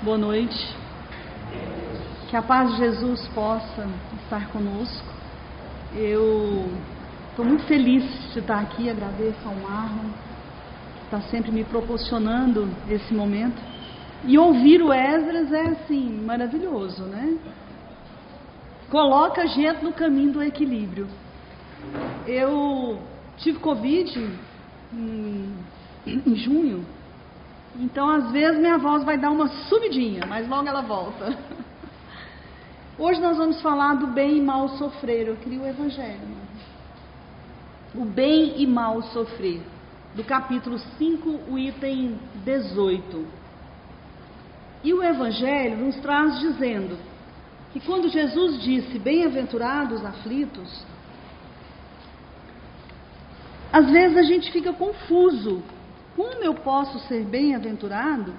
Boa noite. Que a paz de Jesus possa estar conosco. Eu estou muito feliz de estar aqui, agradeço ao Marlon, que está sempre me proporcionando esse momento. E ouvir o Esdras é assim, maravilhoso, né? Coloca a gente no caminho do equilíbrio. Eu tive Covid em junho, então às vezes minha voz vai dar uma subidinha, mas logo ela volta. Hoje nós vamos falar do bem e mal sofrer. Eu queria o Evangelho. O bem e mal sofrer, do capítulo 5, o item 18. E o Evangelho nos traz dizendo que quando Jesus disse, bem-aventurados os aflitos, às vezes a gente fica confuso. Como eu posso ser bem-aventurado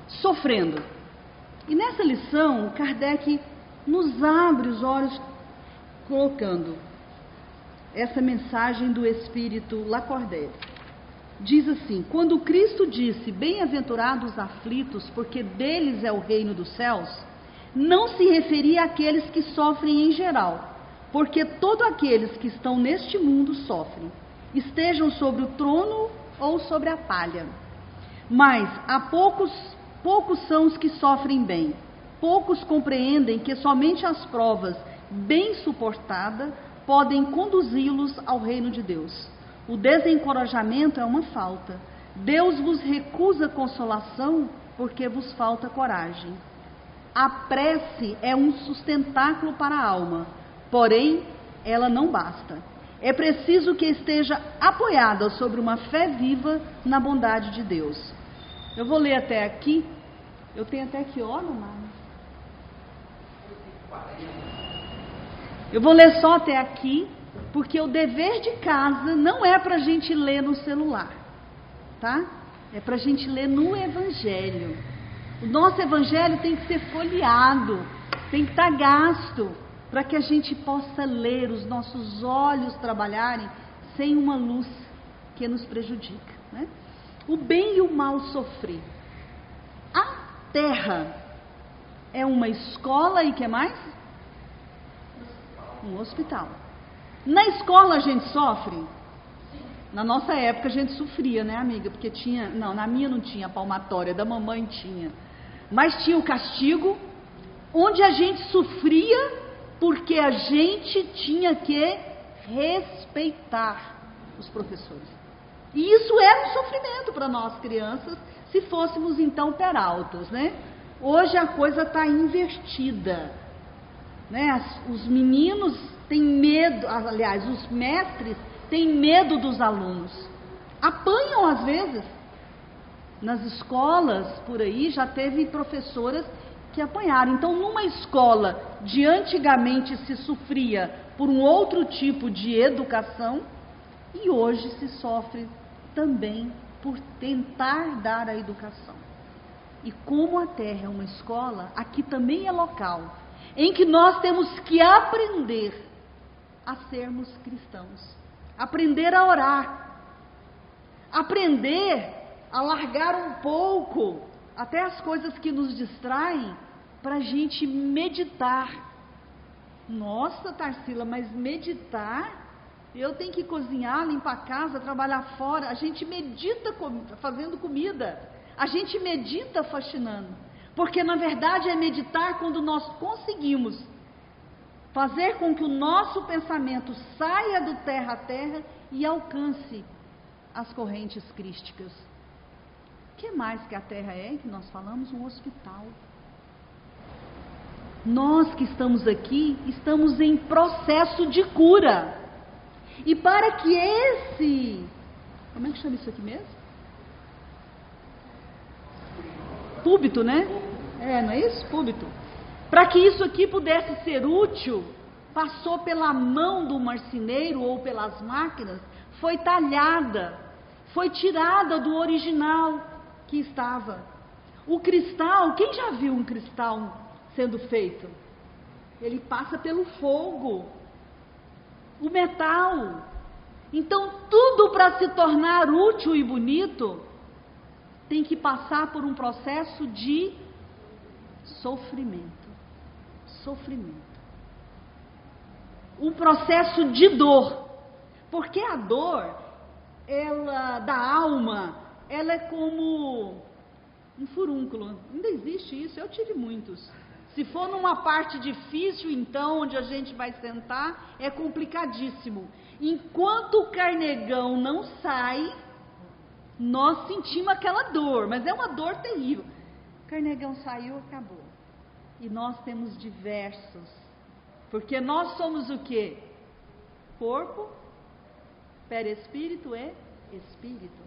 sofrendo? E nessa lição, Kardec nos abre os olhos colocando essa mensagem do Espírito Lacordaire. Diz assim: quando Cristo disse, bem-aventurados os aflitos, porque deles é o reino dos céus, não se referia àqueles que sofrem em geral, porque todos aqueles que estão neste mundo sofrem, estejam sobre o trono ou sobre a palha. Mas há poucos são os que sofrem bem. Poucos compreendem que somente as provas bem suportadas podem conduzi-los ao reino de Deus. O desencorajamento é uma falta. Deus vos recusa consolação porque vos falta coragem. A prece é um sustentáculo para a alma, porém ela não basta. É preciso que esteja apoiada sobre uma fé viva na bondade de Deus. Eu vou ler até aqui. Eu tenho até que hora, Mário? Eu vou ler só até aqui, porque o dever de casa não é para a gente ler no celular, tá? É para a gente ler no Evangelho. O nosso Evangelho tem que ser folheado, tem que estar gasto, para que a gente possa ler, os nossos olhos trabalharem sem uma luz que nos prejudica, né? O bem e o mal sofrer. A terra é uma escola e que mais? Um hospital. Na escola a gente sofre? Na nossa época a gente sofria, né, amiga? Porque tinha, não, na minha não tinha palmatória, da mamãe tinha. Mas tinha o castigo, onde a gente sofria porque a gente tinha que respeitar os professores. E isso era um sofrimento para nós crianças, se fôssemos então peraltas, né? Hoje a coisa está invertida, né? Os meninos têm medo, aliás, os mestres têm medo dos alunos. Apanham às vezes. Nas escolas, por aí, já teve professoras que apanharam. Então, numa escola de antigamente se sofria por um outro tipo de educação, e hoje se sofre também por tentar dar a educação. E como a terra é uma escola, aqui também é local em que nós temos que aprender a sermos cristãos, aprender a orar, aprender a largar um pouco até as coisas que nos distraem, para a gente meditar. Nossa, Tarsila, mas meditar? Eu tenho que cozinhar, limpar a casa, trabalhar fora. A gente medita fazendo comida, a gente medita faxinando, porque na verdade é meditar quando nós conseguimos fazer com que o nosso pensamento saia do terra a terra e alcance as correntes crísticas. O que mais que a terra é, que nós falamos? Um hospital. Nós que estamos aqui, estamos em processo de cura. E para que como é que chama isso aqui mesmo? Púlpito, né? Não é isso? Púlpito. Para que isso aqui pudesse ser útil, passou pela mão do marceneiro ou pelas máquinas, foi talhada, foi tirada do original que estava. O cristal, quem já viu um cristal sendo feito? Ele passa pelo fogo. O metal. Então, tudo para se tornar útil e bonito tem que passar por um processo de sofrimento. Sofrimento. Um processo de dor. Porque a dor, ela, da alma, ela é como um furúnculo. Ainda existe isso, eu tive muitos. Se for numa parte difícil, então, onde a gente vai sentar, é complicadíssimo. Enquanto o carnegão não sai, nós sentimos aquela dor, mas é uma dor terrível. O carnegão saiu, acabou. E nós temos diversos, porque nós somos o quê? Corpo, perispírito e espírito.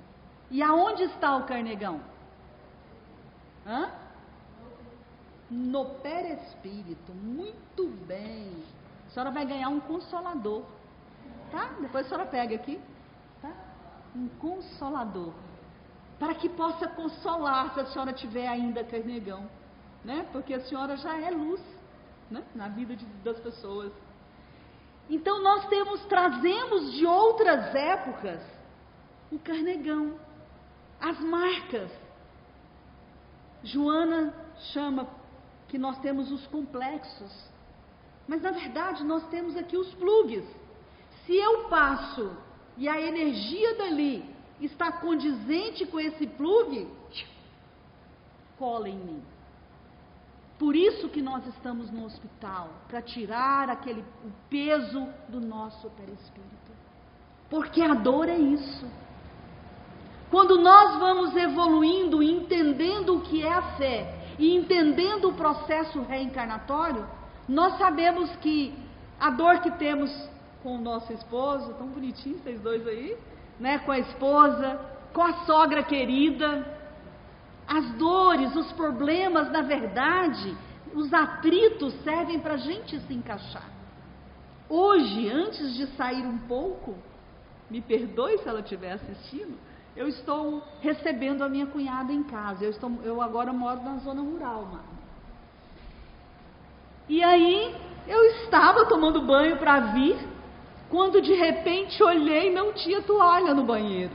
E aonde está o carnegão? No perispírito. Muito bem. A senhora vai ganhar um consolador, tá? Depois a senhora pega aqui, tá? Um consolador, para que possa consolar, se a senhora tiver ainda carnegão, né? Porque a senhora já é luz, né? Na vida das pessoas. Então nós trazemos de outras épocas o carnegão, as marcas. Joana chama que nós temos os complexos, mas na verdade nós temos aqui os plugs. Se eu passo e a energia dali está condizente com esse plug, cola em mim. Por isso que nós estamos no hospital, para tirar o peso do nosso perispírito. Porque a dor é isso. Quando nós vamos evoluindo, entendendo o que é a fé e entendendo o processo reencarnatório, nós sabemos que a dor que temos com o nosso esposo, tão bonitinho vocês dois aí, né? Com a esposa, com a sogra querida, as dores, os problemas, na verdade, os atritos servem para a gente se encaixar. Hoje, antes de sair um pouco, me perdoe se ela estiver assistindo, eu estou recebendo a minha cunhada em casa. Eu agora moro na zona rural, mano. E aí, eu estava tomando banho para vir, quando de repente olhei e não tinha toalha no banheiro.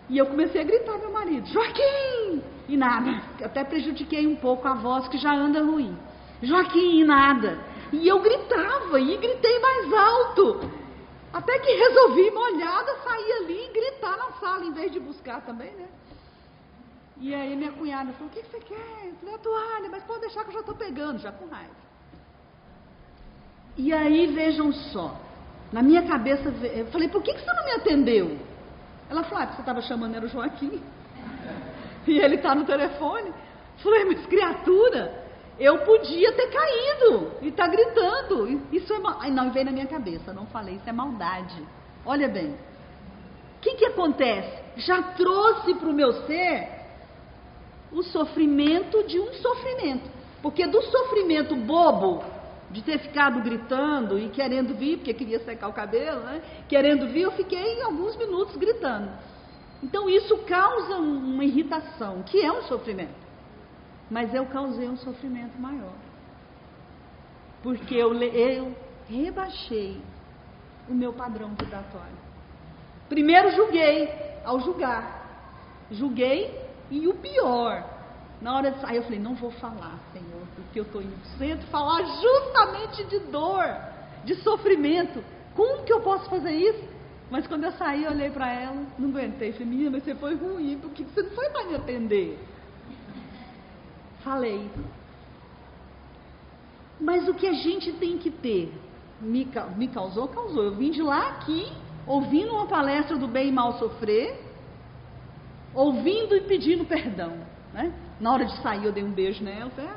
E eu comecei a gritar meu marido, Joaquim! E nada. Até prejudiquei um pouco a voz que já anda ruim. Joaquim, e nada. E eu gritava, e gritei mais alto. Até que resolvi, molhada, sair ali e gritar na sala, em vez de buscar também, né? E aí minha cunhada falou, o que você quer? Eu falei, a toalha, mas pode deixar que eu já estou pegando, já com raiva. E aí, vejam só, na minha cabeça, eu falei, por que você não me atendeu? Ela falou, porque você estava chamando, era o Joaquim. E ele está no telefone. Eu falei, mas criatura, eu podia ter caído e está gritando. Isso é não, veio na minha cabeça, não falei, isso é maldade. Olha bem, o que acontece? Já trouxe para o meu ser o sofrimento de um sofrimento. Porque do sofrimento bobo, de ter ficado gritando e querendo vir, porque queria secar o cabelo, né? Querendo vir, eu fiquei alguns minutos gritando. Então isso causa uma irritação, que é um sofrimento. Mas eu causei um sofrimento maior. Porque eu rebaixei o meu padrão vibratório. Primeiro julguei, ao julguei, e o pior, na hora de sair, eu falei, não vou falar, Senhor, porque eu estou indo falar justamente de dor, de sofrimento. Como que eu posso fazer isso? Mas quando eu saí, eu olhei para ela, não aguentei. Falei, menina, mas você foi ruim, porque você não foi mais me atender. Falei. Mas o que a gente tem que ter, me causou. Eu vim de lá aqui, ouvindo uma palestra do Bem e Mal Sofrer, ouvindo e pedindo perdão, né? Na hora de sair, eu dei um beijo nela. Falei,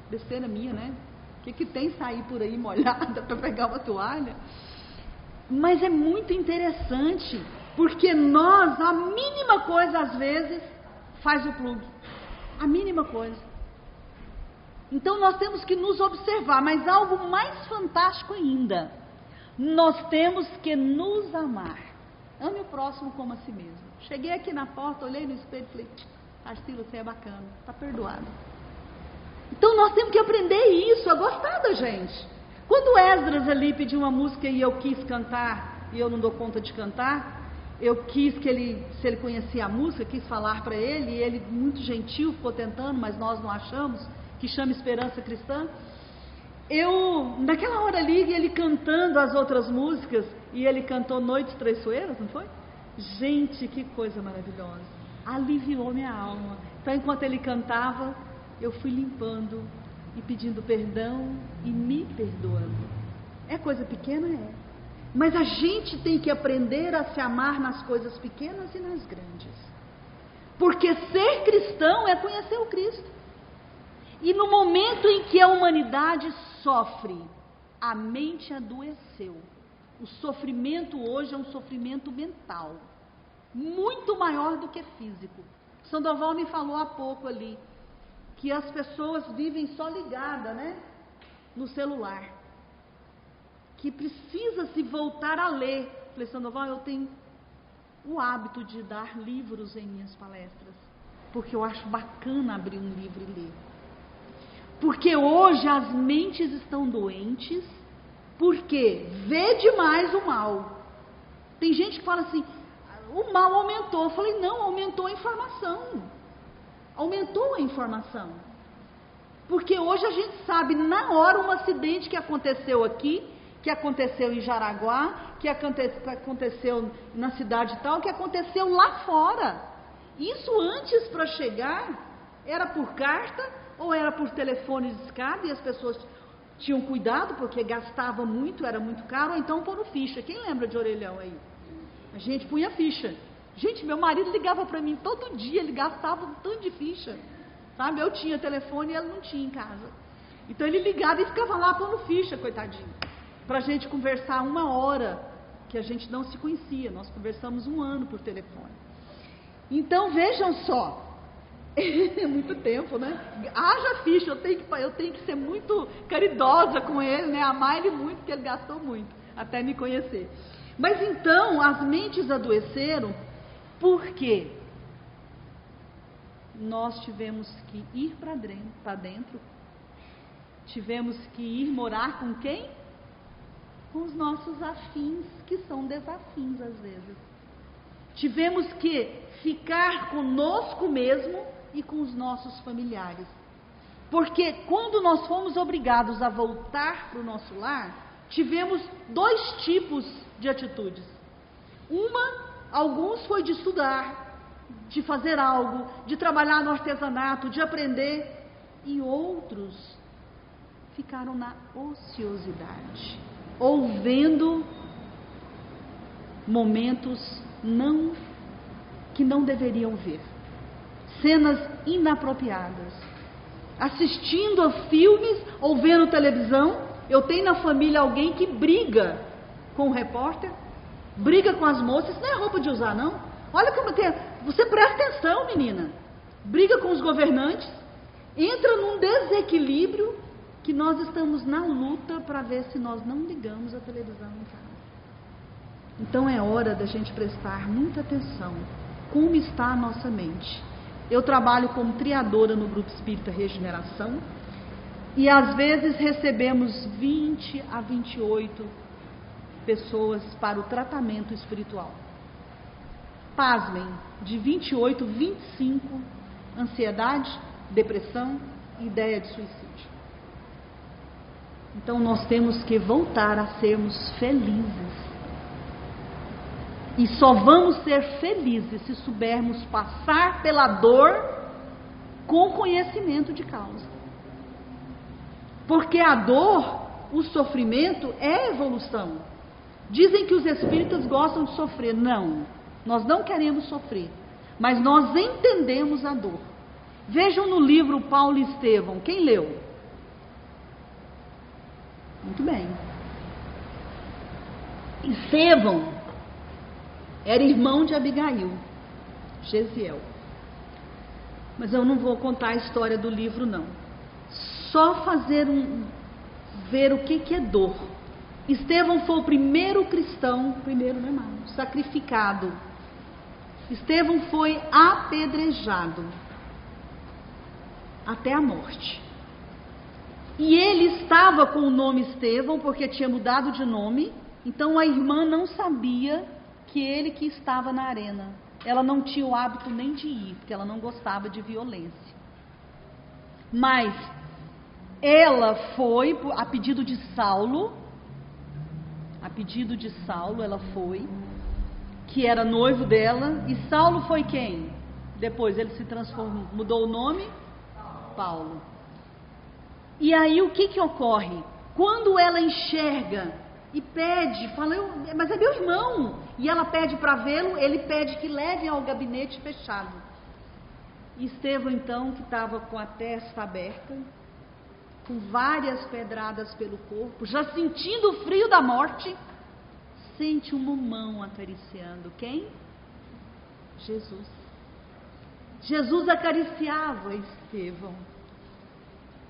besteira minha, né? O que tem sair por aí molhada para pegar uma toalha? Mas é muito interessante, porque nós, a mínima coisa, às vezes, faz o plug. A mínima coisa. Então nós temos que nos observar, mas algo mais fantástico ainda, nós temos que nos amar. Ame o próximo como a si mesmo. Cheguei aqui na porta, olhei no espelho e falei, Arcila, você é bacana, está perdoado. Então nós temos que aprender isso, a gostar da gente. Quando o Esdras ali pediu uma música e eu quis cantar, e eu não dou conta de cantar, eu quis que ele, se ele conhecia a música, quis falar para ele, e ele, muito gentil, ficou tentando, mas nós não achamos, que chama Esperança Cristã. Naquela hora ali, ele cantando as outras músicas, e ele cantou Noites Traiçoeiras, não foi? Gente, que coisa maravilhosa, aliviou minha alma. Então, enquanto ele cantava, eu fui limpando e pedindo perdão e me perdoando. É coisa pequena? É. Mas a gente tem que aprender a se amar nas coisas pequenas e nas grandes. Porque ser cristão é conhecer o Cristo. E no momento em que a humanidade sofre, a mente adoeceu. O sofrimento hoje é um sofrimento mental, muito maior do que físico. Sandoval me falou há pouco ali, que as pessoas vivem só ligadas, né, no celular. Que precisa se voltar a ler. Falei, Sandoval, eu tenho o hábito de dar livros em minhas palestras, porque eu acho bacana abrir um livro e ler. Porque hoje as mentes estão doentes, porque vê demais o mal. Tem gente que fala assim, o mal aumentou. Eu falei, não, aumentou a informação. Aumentou a informação. Porque hoje a gente sabe na hora um acidente que aconteceu aqui, que aconteceu em Jaraguá, que aconteceu na cidade tal, que aconteceu lá fora. Isso antes, para chegar, era por carta ou era por telefone de escada, e as pessoas tinham cuidado porque gastava muito, era muito caro, ou então pondo ficha. Quem lembra de orelhão aí? A gente punha ficha. Gente, meu marido ligava para mim todo dia, ele gastava um tanto de ficha, sabe? Eu tinha telefone e ele não tinha em casa. Então ele ligava e ficava lá pondo ficha, coitadinho, para a gente conversar 1 hora, que a gente não se conhecia. Nós conversamos 1 ano por telefone. Então vejam só, é muito tempo, né? Haja ficha, eu tenho que ser muito caridosa com ele, né? Amar ele muito, porque ele gastou muito, até me conhecer. Mas então, as mentes adoeceram, porque nós tivemos que ir para dentro, tivemos que ir morar com quem? Com os nossos afins, que são desafins às vezes. Tivemos que ficar conosco mesmo e com os nossos familiares. Porque quando nós fomos obrigados a voltar para o nosso lar, tivemos 2 tipos de atitudes. Alguns foi de estudar, de fazer algo, de trabalhar no artesanato, de aprender, e outros ficaram na ociosidade, ou vendo momentos que não deveriam ver, cenas inapropriadas, assistindo a filmes ou vendo televisão. Eu tenho na família alguém que briga com o repórter, briga com as moças, não é roupa de usar não, olha como tem, você presta atenção, menina, briga com os governantes, entra num desequilíbrio que nós estamos na luta para ver se nós não ligamos a televisão em casa. Então é hora da gente prestar muita atenção como está a nossa mente. Eu trabalho como triadora no Grupo Espírita Regeneração e às vezes recebemos 20 a 28 pessoas para o tratamento espiritual. Pasmem, de 28, 25, ansiedade, depressão e ideia de suicídio. Então nós temos que voltar a sermos felizes. E só vamos ser felizes se soubermos passar pela dor com conhecimento de causa. Porque a dor, o sofrimento é evolução. Dizem que os espíritas gostam de sofrer. Não, nós não queremos sofrer, mas nós entendemos a dor. Vejam no livro Paulo e Estevão, quem leu? Muito bem. Estevão era irmão de Abigail, Gesiel. Mas eu não vou contar a história do livro, não. Só ver o que é dor. Estevão foi o primeiro cristão, sacrificado. Estevão foi apedrejado até a morte. E ele estava com o nome Estevão porque tinha mudado de nome, então a irmã não sabia que ele que estava na arena. Ela não tinha o hábito nem de ir, porque ela não gostava de violência. Mas ela foi, a pedido de Saulo, ela foi, que era noivo dela, e Saulo foi quem? Depois ele se transformou, mudou o nome? Paulo. E aí o que ocorre? Quando ela enxerga e pede, fala, mas é meu irmão, e ela pede para vê-lo, ele pede que leve ao gabinete fechado. E Estevão então, que estava com a testa aberta, com várias pedradas pelo corpo, já sentindo o frio da morte, sente uma mão acariciando. Quem? Jesus. Jesus acariciava Estevão.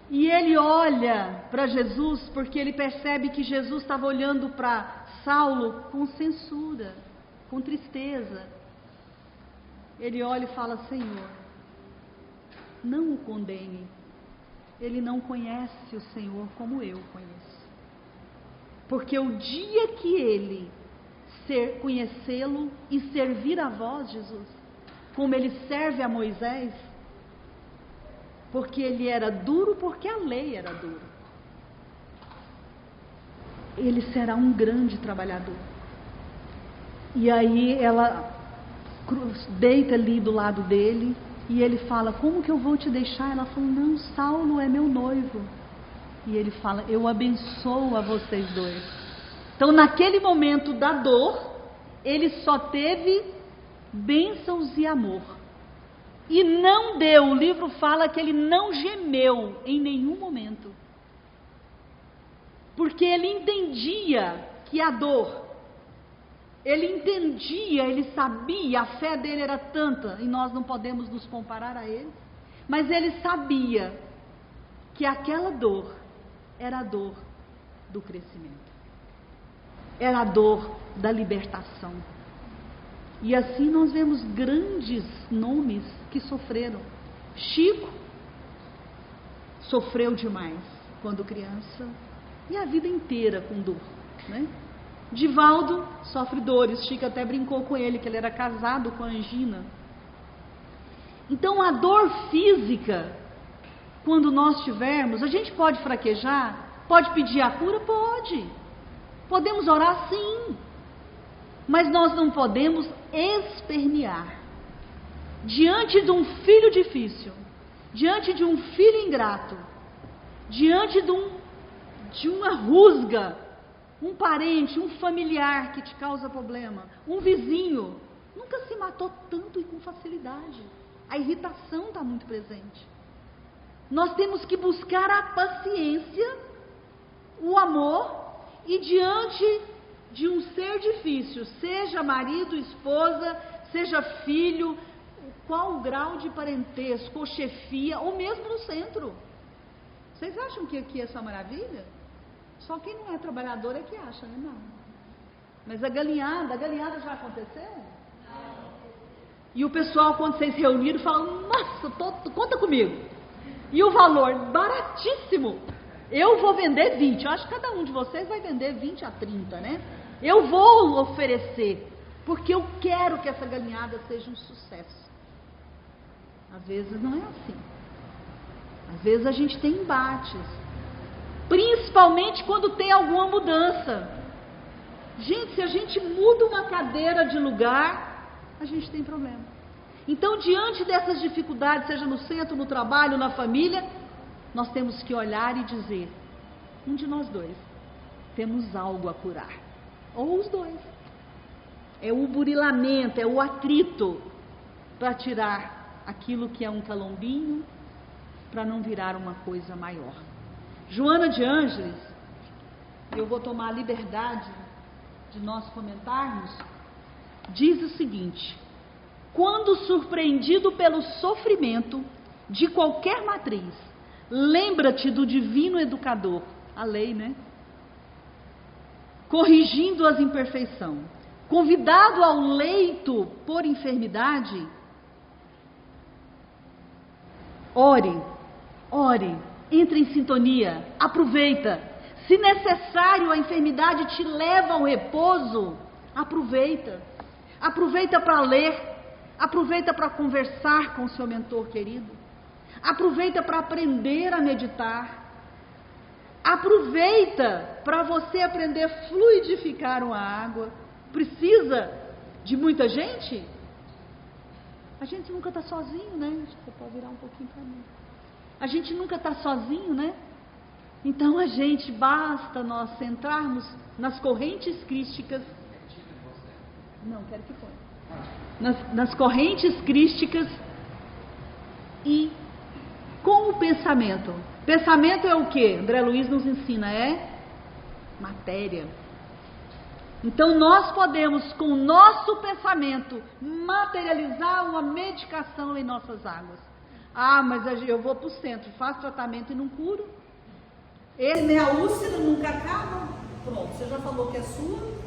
E ele olha para Jesus, porque ele percebe que Jesus estava olhando para Saulo com censura, com tristeza. Ele olha e fala, Senhor, não o condene. Ele não conhece o Senhor como eu conheço. Porque o dia que ele conhecê-lo e servir a vós, Jesus, como ele serve a Moisés, porque ele era duro, porque a lei era dura, ele será um grande trabalhador. E aí ela deita ali do lado dele, e ele fala, como que eu vou te deixar? Ela falou, não, Saulo é meu noivo. E ele fala, eu abençoo a vocês dois. Então naquele momento da dor, ele só teve bênçãos e amor. E não deu, o livro fala que ele não gemeu em nenhum momento. Porque ele entendia que a dor, ele entendia, ele sabia, a fé dele era tanta, e nós não podemos nos comparar a ele, mas ele sabia que aquela dor era a dor do crescimento, era a dor da libertação. E assim nós vemos grandes nomes que sofreram. Chico sofreu demais quando criança, e a vida inteira com dor, né? Divaldo sofre dores. Chico até brincou com ele, que ele era casado com a angina. Então a dor física, quando nós tivermos, a gente pode fraquejar, pode pedir a cura, pode, podemos orar sim, mas nós não podemos espernear diante de um filho difícil, diante de um filho ingrato, diante de uma rusga, um parente, um familiar que te causa problema, um vizinho. Nunca se matou tanto e com facilidade. A irritação está muito presente. Nós temos que buscar a paciência, o amor, e diante de um ser difícil, seja marido, esposa, seja filho, qual o grau de parentesco, ou chefia, ou mesmo no centro. Vocês acham que aqui é só maravilha? Só quem não é trabalhador é que acha, né? Não. Mas a galinhada já aconteceu? Não. E o pessoal, quando vocês reuniram, fala, nossa, conta comigo. E o valor, baratíssimo. Eu vou vender 20, eu acho que cada um de vocês vai vender 20 a 30, né? Eu vou oferecer, porque eu quero que essa galinhada seja um sucesso. Às vezes não é assim. Às vezes a gente tem embates. Principalmente quando tem alguma mudança. Gente, se a gente muda uma cadeira de lugar, a gente tem problema. Então, diante dessas dificuldades, seja no centro, no trabalho, na família, nós temos que olhar e dizer, um de nós dois, temos algo a curar. Ou os dois. É o burilamento, é o atrito, para tirar aquilo que é um calombinho, para não virar uma coisa maior. Joana de Ângeles, eu vou tomar a liberdade de nós comentarmos, diz o seguinte: quando surpreendido pelo sofrimento de qualquer matriz, lembra-te do divino educador, a lei, né? Corrigindo as imperfeições, convidado ao leito por enfermidade, ore, entre em sintonia, aproveita. Se necessário a enfermidade te leva ao repouso, aproveita. Aproveita para ler, aproveita para conversar com o seu mentor querido, aproveita para aprender a meditar, aproveita para você aprender a fluidificar uma água. Precisa de muita gente? A gente nunca está sozinho, né? Você pode virar um pouquinho para mim. A gente nunca está sozinho, né? Então basta nós entrarmos nas correntes crísticas. Não, quero que ponha. Nas correntes crísticas e com o pensamento. Pensamento é o que? André Luiz nos ensina, é matéria. Então nós podemos, com o nosso pensamento, materializar uma medicação em nossas águas. Ah, mas eu vou para o centro, faço tratamento e não curo. Minha úlcera nunca acaba. Pronto, você já falou que é sua.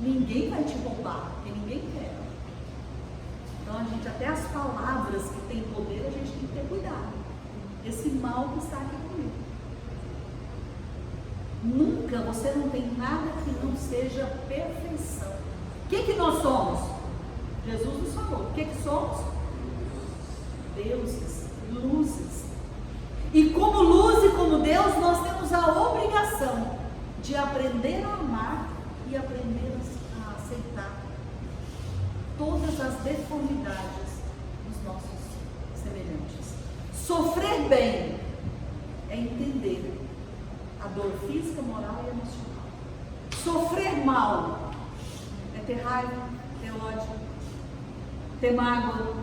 Ninguém vai te roubar, porque ninguém quer. Então até as palavras que têm poder, a gente tem que ter cuidado. Esse mal que está aqui comigo. Nunca, você não tem nada que não seja perfeição. O que nós somos? Jesus nos falou. O que somos? Deuses, luzes. E como luz e como Deus, nós temos a obrigação de aprender a amar e aprender a aceitar todas as deformidades dos nossos semelhantes. Sofrer bem é entender a dor física, moral e emocional. Sofrer mal é ter raiva, ter ódio, ter mágoa.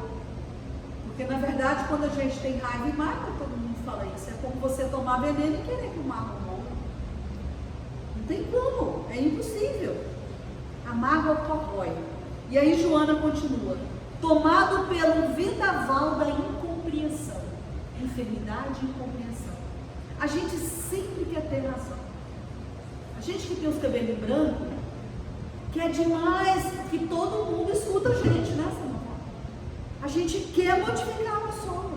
Porque na verdade, quando a gente tem raiva e mágoa, todo mundo fala isso. É como você tomar veneno e querer que o mágoa morra. Não tem como, é impossível. A mágoa corrói. E aí Joana continua: tomado pelo vendaval da incompreensão, enfermidade e incompreensão. A gente sempre quer ter razão. A gente que tem os cabelos brancos quer demais que todo mundo escuta a gente, né, Samuel? A gente quer modificar a pessoa.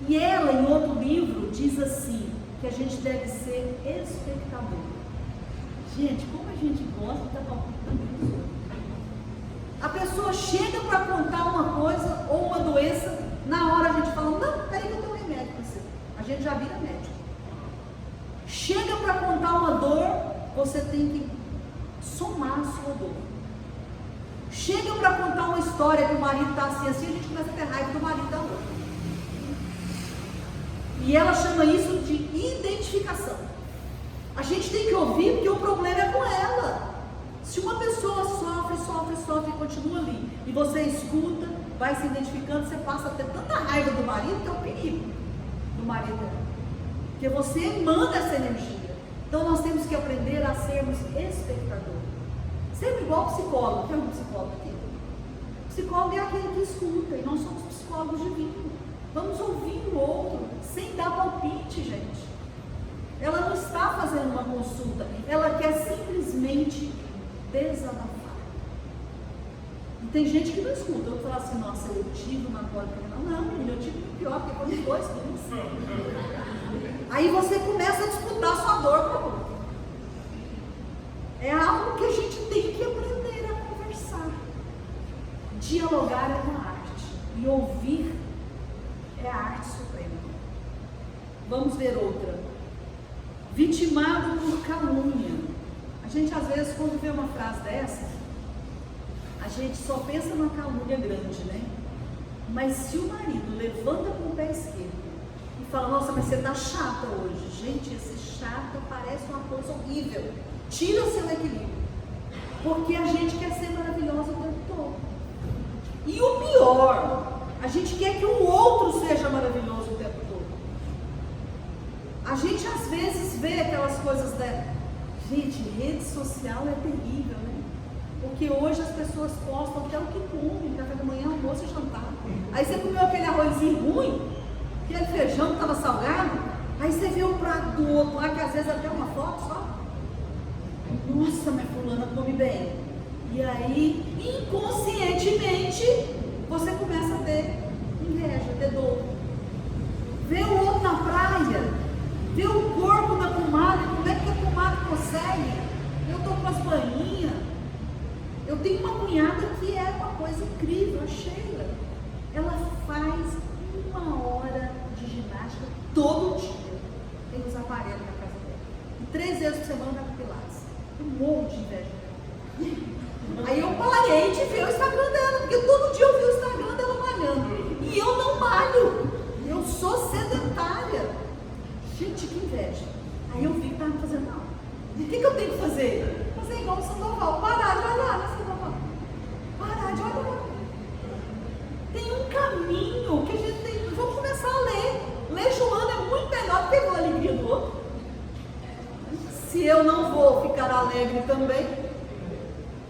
E ela, em outro livro, diz assim, que a gente deve ser espectador. Gente, como a gente gosta de estar palpitando isso. A pessoa chega para contar uma coisa ou uma doença, na hora a gente fala, não, peraí que eu tenho um remédio para você. A gente já vira médico. Chega para contar uma dor, você tem que somar a sua dor. Chega para contar uma história que o marido está assim, a gente começa a ter raiva do marido da outra. E ela chama isso de identificação. A gente tem que ouvir porque o problema é com ela. Se uma pessoa sofre e continua ali, e você escuta, vai se identificando, você passa a ter tanta raiva do marido que é um perigo do marido dela. Porque você emana essa energia. Então nós temos que aprender a sermos espectadores. Sempre igual psicólogo. Tem um psicólogo aqui? Psicólogo é aquele que escuta, e nós somos psicólogos divinos. Vamos ouvir o outro, sem dar palpite, gente. Ela não está fazendo uma consulta, ela quer simplesmente desabafar. E tem gente que não escuta. Eu vou falar assim, nossa, eu tive uma cólica. Não, eu tive pior, porque quando os dois não. Aí você começa a disputar sua dor com a outra. É algo que a gente tem que aprender a conversar. Dialogar é uma arte. E ouvir é a arte suprema. Vamos ver outra. Vitimado por calúnia. A gente às vezes, quando vê uma frase dessa, a gente só pensa numa calúnia grande, né? Mas se o marido levanta com o pé esquerdo e fala, nossa, mas você tá chata hoje. Gente, esse chata parece uma coisa horrível. Tira seu equilíbrio. Porque a gente quer ser maravilhosa o tempo todo. E o pior, a gente quer que o outro seja maravilhoso o tempo todo. A gente às vezes vê aquelas coisas da... Gente, rede social é terrível, né? Porque hoje as pessoas postam até o que comem, café da manhã, almoço e jantar. Aí você comeu aquele arrozinho ruim, aquele feijão que estava salgado, aí você vê o prato do outro lá, que às vezes até uma foto só. Nossa, minha fulana come bem. E aí, inconscientemente, você começa a ter inveja, ter dor. Vê o outro na praia, vê o corpo da comadre, como é que a comadre consegue? Eu estou com as banhinhas, eu tenho uma cunhada que é uma coisa incrível, a Sheila. Ela faz 1 hora de ginástica todo dia. Tem os aparelhos na casa dela. E 3 vezes por semana vai para Pilates. Eu morro de inveja dela. Aí eu parei de ver o Instagram dela, porque todo dia eu vi o Instagram dela malhando. E eu não malho. Eu sou sedentária. Gente, que inveja. Aí eu vi que estava me fazendo mal. O que eu tenho que fazer? Fazer igual o Sandoval. Parar de olhar, né, Sandoval? Parar de olhar. Tem um caminho que a gente tem. Vamos começar a ler. Ler Joana é muito melhor do que a alegria do outro. Se eu não vou ficar alegre também.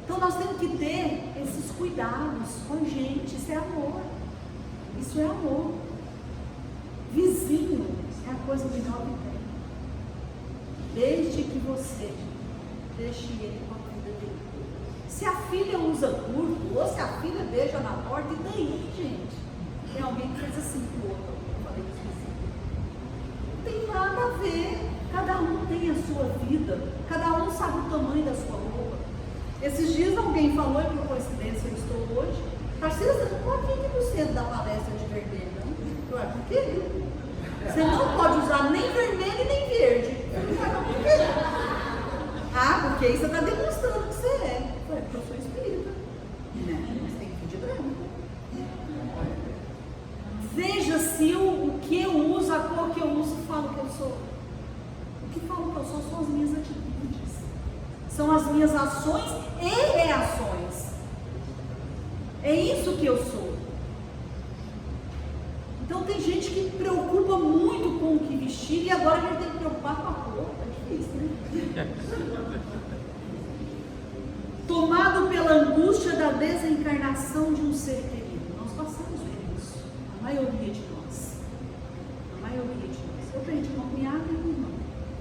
Então nós temos que ter esses cuidados com a gente. Isso é amor. Isso é amor. Vizinho é a coisa melhor que tem. Desde que você deixe ele com a vida dele. Se a filha usa curto, ou se a filha beija na porta, e daí, gente? Tem alguém que fez assim com o outro. Eu falei isso. Não tem nada a ver. Cada um tem a sua vida. Cada um sabe o tamanho da sua roupa. Esses dias alguém falou, e por coincidência eu estou hoje, Tarcísio, você não pode 20% da palestra de vermelho, não? Ué, por quê? Você não pode usar nem vermelho e nem verde. Por quê? Ah, porque aí você está demonstrando que você é. Ué, porque eu sou espírita. Né? Mas tem que vir de branco. Veja se o que eu uso, a cor que eu uso, fala o que eu sou. O que fala que eu sou são as minhas atitudes. São as minhas ações e reações. É isso que eu sou. Então tem gente que preocupa muito com o que vestir e agora a gente tem que preocupar com a cor. É difícil, né? Tomado pela angústia da desencarnação de um ser querido. Nós passamos por isso. A maioria de nós. A maioria de nós. Eu perdi uma cunhada e um irmão.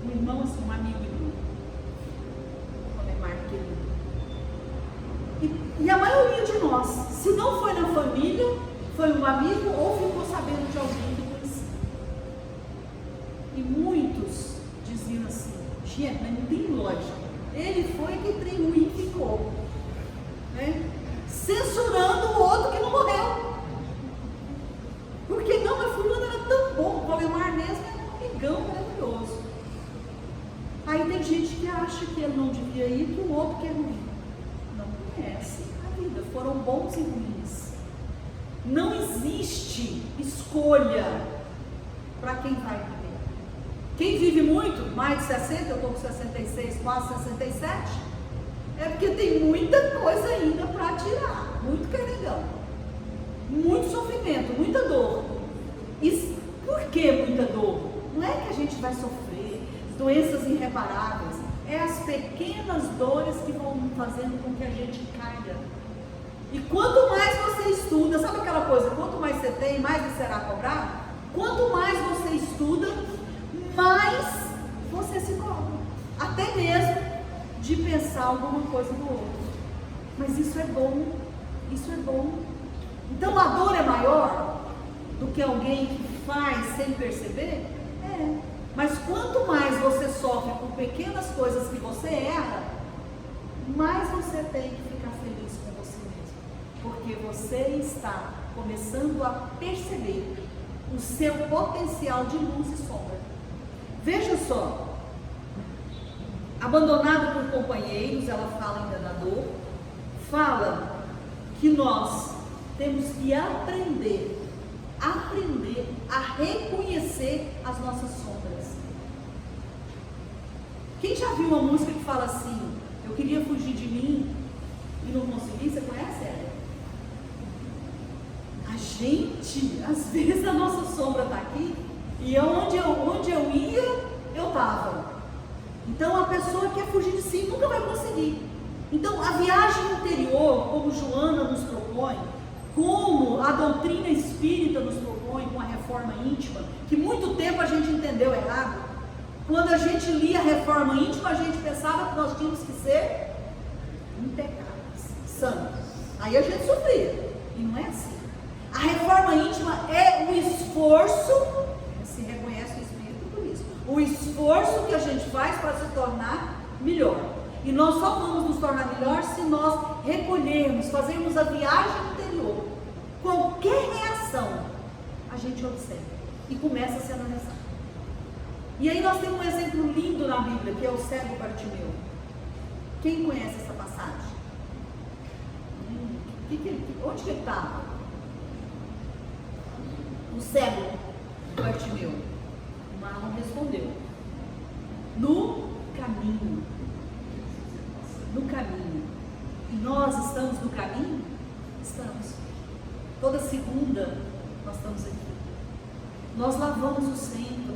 Um irmão, assim, um amigo irmão. E a maioria de nós, se não foi na família, foi um amigo ou ficou sabendo de alguém que conhecia. E muitos diziam assim, gente, mas não tem lógica. Ele foi que traiu e ficou. Né? Censurando o outro que não morreu. Porque não, mas fulano era tão bom, o Valdemar mesmo era um amigão maravilhoso. Aí tem gente que acha que ele não devia ir, que o outro que é ruim. Não conhece a vida, foram bons e ruins. Não existe escolha para quem vai viver. Quem vive muito, mais de 60, eu estou com 66, quase 67, é porque tem muita coisa ainda para tirar, muito carregão, muito sofrimento, muita dor. E por que muita dor? Não é que a gente vai sofrer doenças irreparáveis, é as pequenas dores que vão fazendo com que a gente caia. E quanto mais você estuda, sabe aquela coisa, quanto mais você tem, mais você será cobrado? Quanto mais você estuda, mais você se cobra. Até mesmo de pensar alguma coisa do outro. Mas isso é bom, isso é bom. Então a dor é maior do que alguém que faz sem perceber? É. Mas quanto mais você sofre por pequenas coisas que você erra, mais você tem que ficar feliz com você mesmo. Porque você está começando a perceber o seu potencial de luz e sombra. Veja só, abandonado por companheiros, ela fala ainda da dor, fala que nós temos que aprender a reconhecer as nossas sombras. Quem já viu uma música que fala assim, eu queria fugir de mim e não consegui? Você conhece ela? A gente, às vezes a nossa sombra está aqui e onde eu ia, eu estava. Então a pessoa quer fugir de si, nunca vai conseguir. Então a viagem interior, como Joana nos propõe, como a doutrina espírita nos propõe com a reforma íntima, que muito tempo a gente entendeu errado. Quando a gente lia a reforma íntima, a gente pensava que nós tínhamos que ser impecáveis, santos. Aí a gente sofria, e não é assim. A reforma íntima é o esforço, se reconhece o espírito por isso, o esforço que a gente faz para se tornar melhor. E nós só vamos nos tornar melhores se nós recolhermos, fazermos a viagem interior. Qualquer reação, a gente observa e começa a se analisar. E aí nós temos um exemplo lindo na Bíblia, que é o cego Bartimeu. Quem conhece essa passagem? Onde que ele estava? O cego Bartimeu. O Marlon respondeu: no caminho. No caminho. E nós estamos no caminho? Estamos. Toda segunda nós estamos aqui. Nós lavamos o centro.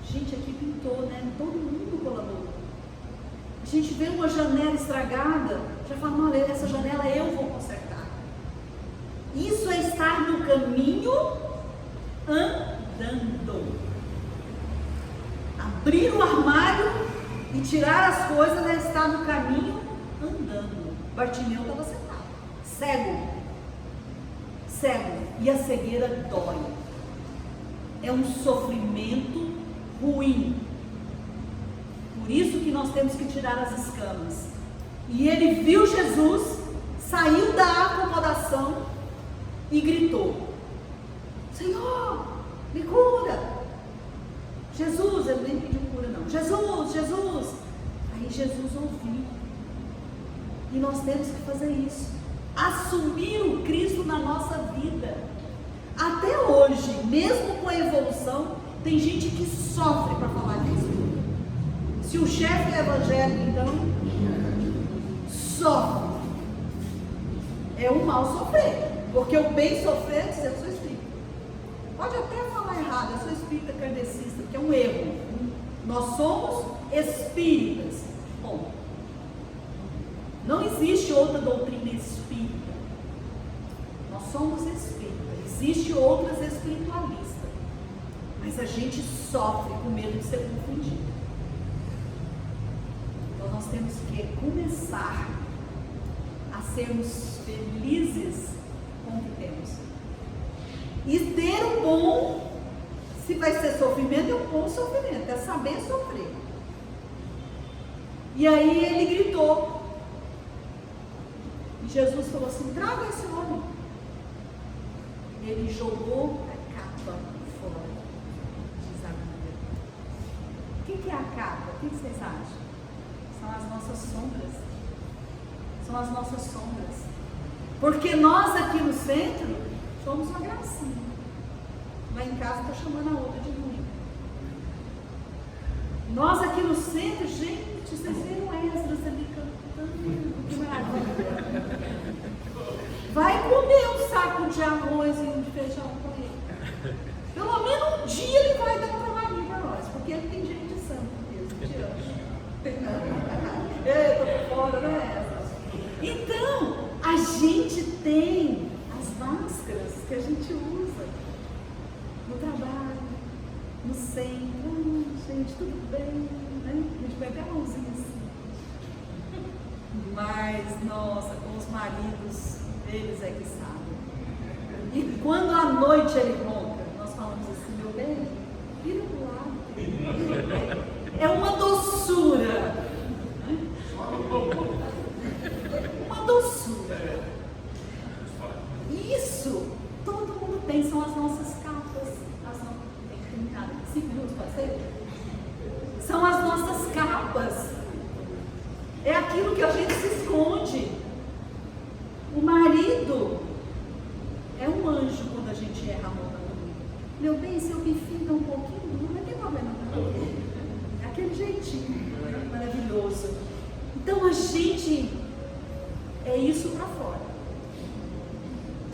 Gente, aqui pintou, né? Todo mundo colaborou. A gente vê uma janela estragada, já fala: olha, essa janela eu vou consertar. Isso é estar no caminho andando. Abrir o armário e tirar as coisas é estar no caminho andando. Bartimeu estava sentado, cego, e a cegueira dói. É um sofrimento ruim. Por isso que nós temos que tirar as escamas. E ele viu Jesus, saiu da acomodação e gritou: Senhor, me cura. Jesus, ele nem pediu cura não. Jesus, Jesus. Aí Jesus ouviu. E nós temos que fazer isso. Assumir o Cristo na nossa vida. Até hoje, mesmo com a evolução, tem gente que sofre para falar disso. Se o chefe é evangélico, então, sofre. É um mal sofrer. Porque o bem sofrer é dizer: eu sou espírita. Pode até falar errado, eu sou espírita kardecista, que é um erro. Nós somos espíritas. Bom, não existe outra doutrina espírita. Nós somos espíritas. Existem outras espiritualistas. Mas a gente sofre com medo de ser confundido. Então nós temos que começar a sermos felizes com o que temos. E ter o bom, se vai ser sofrimento, é um bom sofrimento, é saber sofrer. E aí ele gritou. E Jesus falou assim: traga esse homem. Ele jogou a capa fora, diz a Bíblia. O que é a capa? O que vocês acham? São as nossas sombras. São as nossas sombras. Porque nós aqui no centro somos uma gracinha. Lá em casa está chamando a outra de ruim. Nós aqui no centro, gente, vocês viram Esdras ali cantando, que maravilha. Vai comer um saco de arroz e um de feijão com ele. Pelo menos um dia ele vai dar um trabalhinho para nós, porque ele tem jeito de santo mesmo, de anjo. Eita, por fora, né, Esdras? Então, a gente tem as máscaras que a gente usa no trabalho, no centro. Gente, tudo bem, né? A gente pega a mãozinha assim. Mas, nossa, com os maridos, eles é que sabem. E quando à noite ele ronca, nós falamos assim: meu bem, vira pro lado. É uma doçura. Uma doçura. Isso todo mundo tem, são as nossas capas. Tem que terminar daqui 5 minutos, pode ser? São as nossas capas. É aquilo que a gente se esconde. O marido é um anjo quando a gente erra a mão na comida. Meu bem, se eu me finca um pouquinho, não vai ter problema não. É aquele jeitinho maravilhoso. Então a gente é isso para fora.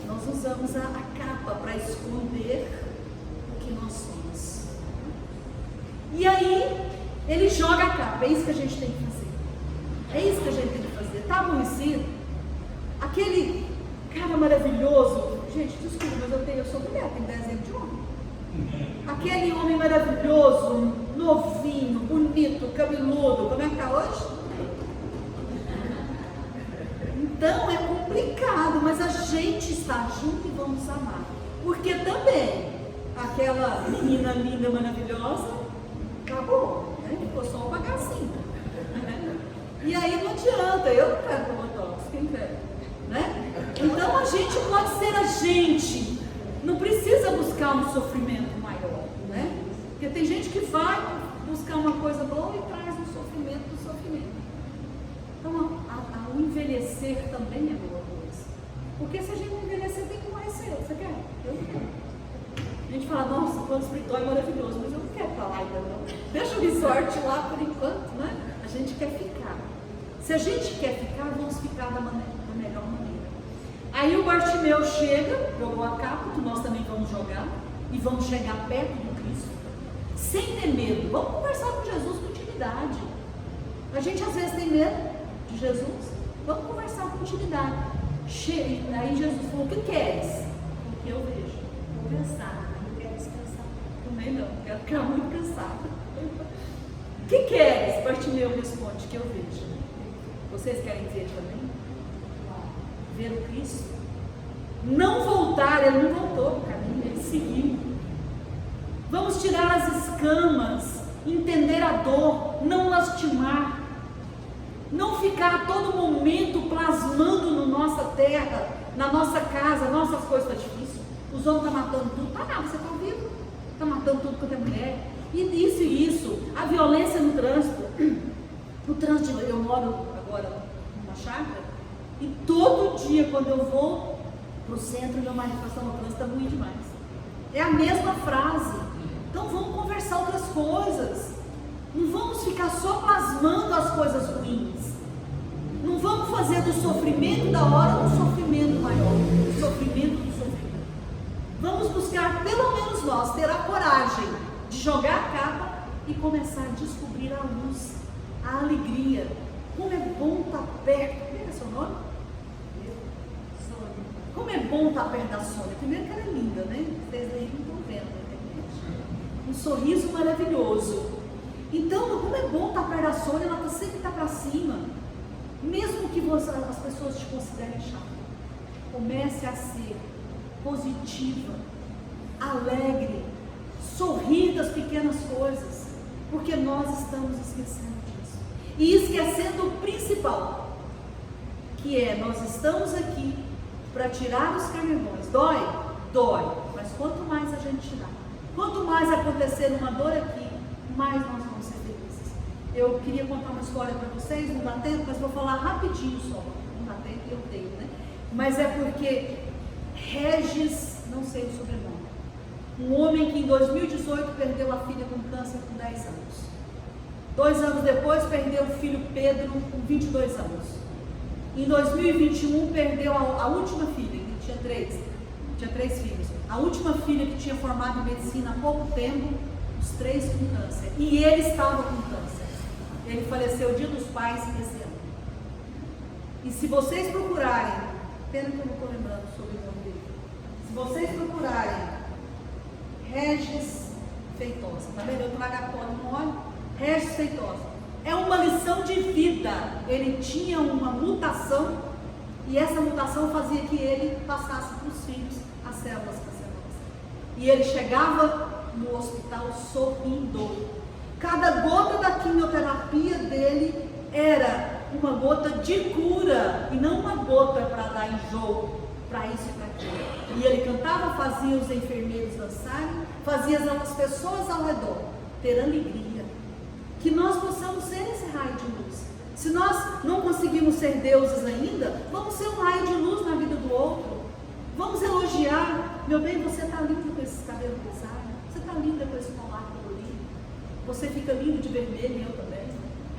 Nós usamos a capa para esconder o que nós somos. E aí ele joga a capa. É isso que a gente tem que fazer. É isso que a gente tem que fazer. Está aborrecido? Aquele cara maravilhoso. Gente, desculpa, mas eu sou mulher, tenho desenho de homem. Aquele homem maravilhoso, novinho, bonito, cabeludo. Como é que está hoje? Então é complicado, mas a gente está junto e vamos amar. Porque também aquela menina linda, maravilhosa, acabou, né? Ficou só um bagacinho. adianta, eu não quero botox, quem quer? Né? Então a gente pode ser a gente, não precisa buscar um sofrimento maior, né? Porque tem gente que vai buscar uma coisa boa e traz um sofrimento do sofrimento. Então o envelhecer também é boa coisa, porque se a gente não envelhecer tem que mais ser, você quer? Eu não quero. A gente fala, nossa, o plano espiritual é maravilhoso, mas eu não quero estar lá ainda não. Deixa o resort lá por enquanto, né? A gente quer ficar. Se a gente quer ficar, vamos ficar da melhor maneira. Aí o Bartimeu chega, jogou a capa, que nós também vamos jogar, e vamos chegar perto do Cristo, sem ter medo. Vamos conversar com Jesus com intimidade. A gente às vezes tem medo de Jesus, vamos conversar com intimidade. Aí Jesus falou, o que queres? O que eu vejo. Vou cansar, eu quero descansar. Também não, quero ficar muito cansado. O que queres? Bartimeu responde, que eu vejo. Vocês querem ver também? Ver o Cristo? Não voltar, ele não voltou para o caminho, ele seguiu. Vamos tirar as escamas, entender a dor, não lastimar, não ficar a todo momento plasmando na nossa terra, na nossa casa, nossas coisas estão difíceis. Os homens estão matando tudo, tá nada, você está ouvindo? Está matando tudo quanto é mulher. E isso, a violência no trânsito. No trânsito, eu moro agora numa chácara, e todo dia quando eu vou para o centro, meu marido fala, no trânsito está ruim demais. É a mesma frase. Então vamos conversar outras coisas. Não vamos ficar só plasmando as coisas ruins. Não vamos fazer do sofrimento da hora um sofrimento maior. O sofrimento do sofrimento. Vamos buscar, pelo menos nós, ter a coragem de jogar a capa e começar a descobrir a luz, a alegria. Como é bom estar perto. Como é seu nome? Como é bom estar perto da Sônia. Primeiro que ela é linda, né? Vocês aí não estão vendo na internet. Um sorriso maravilhoso. Então, como é bom estar perto da Sônia, ela sempre está para cima. Mesmo que as pessoas te considerem chata. Comece a ser positiva, alegre, sorrir das pequenas coisas, porque nós estamos esquecendo disso. E esquecendo o principal, que é, nós estamos aqui para tirar os carnegões. Dói? Dói. Mas quanto mais a gente tirar, quanto mais acontecer uma dor aqui, mais nós vamos ser felizes. Eu queria contar uma história para vocês, não dá tempo, mas vou falar rapidinho só. Não dá tempo, eu tenho, né? Mas é porque Regis, não sei o sobrenome, um homem que em 2018 perdeu a filha com câncer com 10 anos. 2 anos depois perdeu o filho Pedro com 22 anos. Em 2021 perdeu a última filha, que tinha três filhos. A última filha que tinha formado em medicina há pouco tempo, os 3 com câncer. E ele estava com câncer. Ele faleceu dia dos pais esse ano. E se vocês procurarem, pena que eu não estou lembrando sobre o nome dele. Se vocês procurarem Regis Feitosa, tá vendo? Eu trago a cola no óleo. Regis Feitosa. É uma lição de vida. Ele tinha uma mutação e essa mutação fazia que ele passasse para os filhos as células cancerosas. E ele chegava no hospital sorrindo. Cada gota da quimioterapia dele era uma gota de cura e não uma gota para dar enjoo, para isso e para aquilo. E ele cantava, fazia os enfermeiros dançarem, fazia as pessoas ao redor ter alegria. Que nós possamos ser esse raio de luz. Se nós não conseguimos ser deuses ainda, vamos ser um raio de luz na vida do outro. Vamos elogiar. Meu bem, você está lindo com esse cabelo pesado. Você está linda com esse colar colorido. Você fica lindo de vermelho e eu também.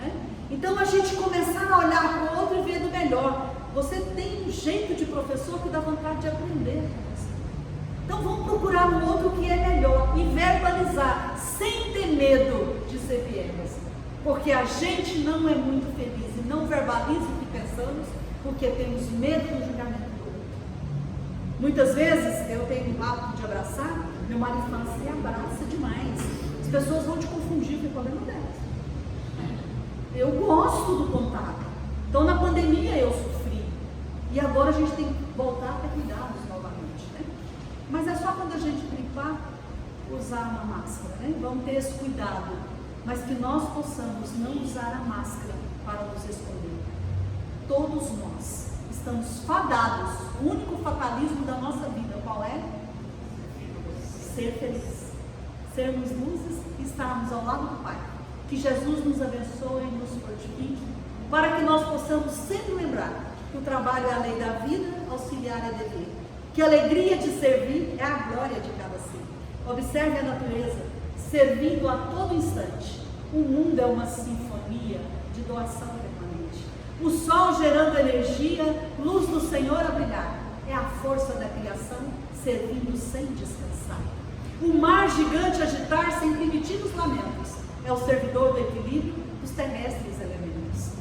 Né? Então a gente começar a olhar para o outro e ver do melhor. Você tem um jeito de professor que dá vontade de aprender com você. Então vamos procurar no outro o que é melhor e verbalizar, sem ter medo de ser piegas. Porque a gente não é muito feliz e não verbaliza o que pensamos, porque temos medo do julgamento do outro. Muitas vezes eu tenho o hábito de abraçar, meu marido fala assim, abraça demais. As pessoas vão te confundir com o problema delas. Eu gosto do contato. Então na pandemia eu sofri. E agora a gente tem que voltar a ter cuidados novamente, né? Mas é só quando a gente gripar, usar uma máscara, né? Vamos ter esse cuidado. Mas que nós possamos não usar a máscara para nos esconder. todos nós estamos fadados. O único fatalismo da nossa vida, qual é? Ser feliz, sermos luzes e estarmos ao lado do Pai. Que Jesus nos abençoe e nos fortifique, para que nós possamos sempre lembrar que o trabalho é a lei da vida, auxiliar é dever, que a alegria de servir é a glória de cada ser. Observe a natureza, servindo a todo instante. O mundo é uma sinfonia de doação permanente. O sol gerando energia, luz do Senhor a brilhar, é a força da criação, servindo sem descansar. O mar gigante agitar sem primitivos lamentos, é o servidor do equilíbrio dos terrestres elementos.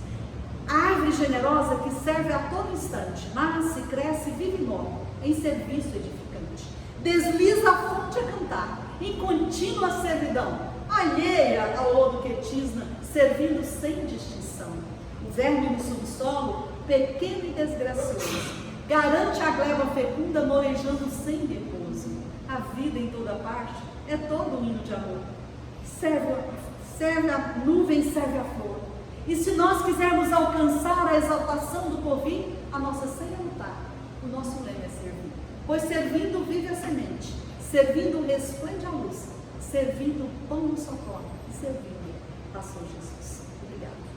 A árvore generosa que serve a todo instante, nasce, cresce, vive e morre, em serviço edificante. Desliza a fonte a cantar, em contínua servidão, alheia ao lodo que tisna, servindo sem distinção. O verme no subsolo, pequeno e desgracioso, garante a gleba fecunda, morejando sem repouso. A vida em toda parte é todo um hino de amor. Serve a nuvem, serve a flor. E se nós quisermos alcançar a exaltação do porvir, a nossa ceia é lutar. O nosso lema é servir. Pois servindo vive a semente, servindo resplende a luz, servindo pão no socorro, servindo passou Jesus. Obrigada.